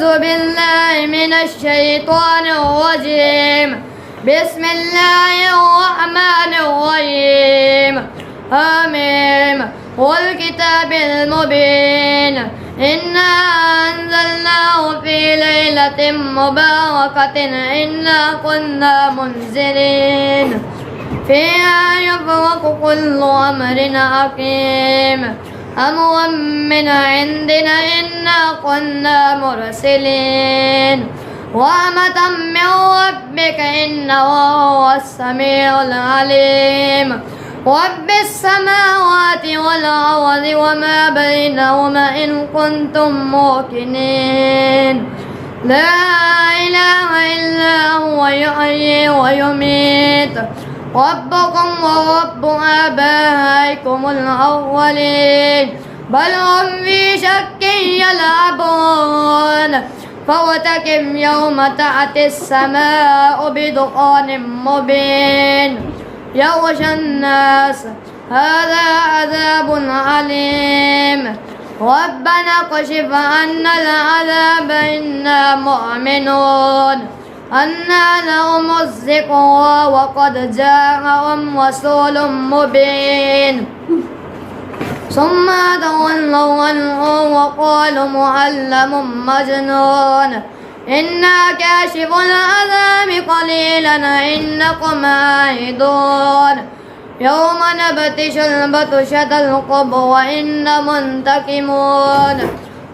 أعوذ بالله من الشيطان الرجيم. بسم الله الرحمن الرحيم. آمين. والكتاب المبين. إنا أنزلناه في ليلة مباركة إنا كنا منذرين فيها يفرق كل أمر حكيم أمرا من عندنا إنا كنا مرسلين رحمة من ربك إنه هو السميع العليم. رب السماوات والأرض وما بينهما إن كنتم موقنين. لا إله إلا هو يحيي ويميت ربكم ورب آبائكم الأولين بل هم في شك يلعبون فارتقب يوم تأتي السماء بدخان مبين يغشى الناس هذا عذاب عليم. ربنا اكشف عنا العذاب إنا مؤمنون. أنى لهم الذكرى وقد جاءهم رسول مبين ثم تولوا عنه وقالوا معلم مجنون إنا كاشف العذاب قليلا إنكم عائدون يوم نبتش البطشة الكبرى وإنا منتقمون.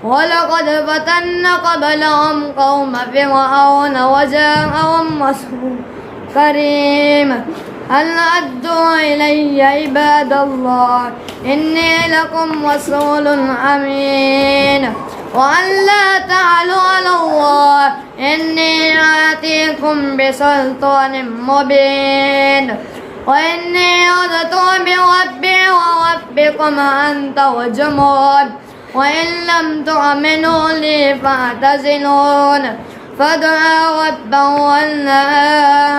ولقد فتنا قبلهم قوم فرعون وجاءهم رسول كريم هل أدوا إلي عباد الله إني لكم رسول أمين وأن لا تعلوا على الله إني آتيكم بسلطان مبين وإني عذت بربي وربكم أن ترجمون وإن لم تؤمنوا لي فاعتزلون فادعوا ربه أن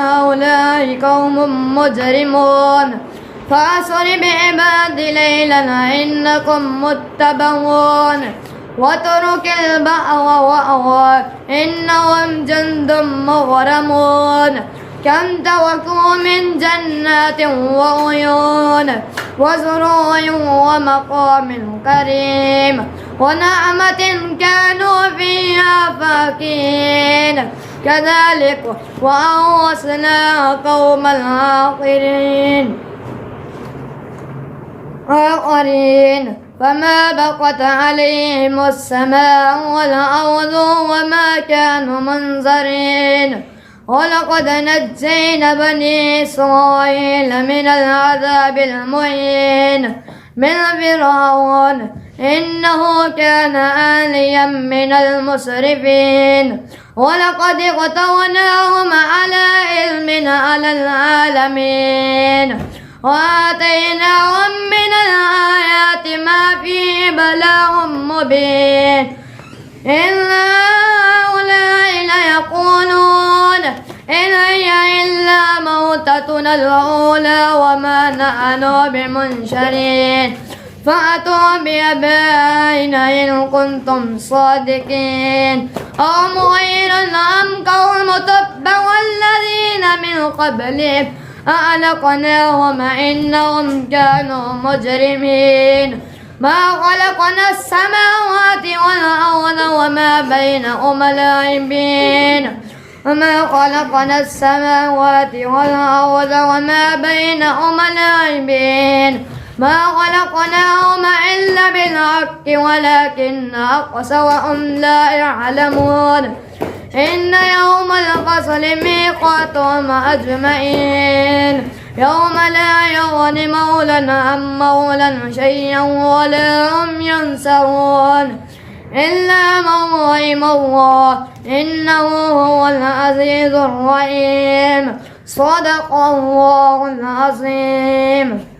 هؤلاء قوم مجرمون فأسر بعبادي ليلا إنكم متبعون واترك البحر وأوى إنهم جند مغرمون كم تركوا من جنات وعيون وزروع ومقام كريم ونعمة كانوا فيها فاكهين كذلك وأورثنا قوما آخرين فما بقت عليهم السماء والأرض وما كانوا منظرين. ولقد نجينا بني إسرائيل من العذاب المهين من فرعون إنه كان عاليا من المسرفين ولقد اقترناهم على علم على العالمين وآتيناهم من الآيات ما فيه بلاغ مبين. إن هؤلاء ليقولون إن هي إلا موتتنا الأولى وما نحن بمنشرين فأتوا بآبائنا إن كنتم صادقين أم غير أم قوم تبع الذين من قبلهم أهلكناهم إنهم كانوا مجرمين. ما خلقنا السماوات والأرض وما بينهما لاعبين وما خلقنا السماوات والأرض وما بينهما لاعبين ما خلقناهما إلا بالحق ولكن أكثرهم لا يعلمون. إن يوم الفصل ميقاتهم أجمعين يوم لا يغني مولى عن مولى شيئا ولا هم ينصرون إلا من رحم الله إنه هو العزيز الرحيم. صدق الله العظيم.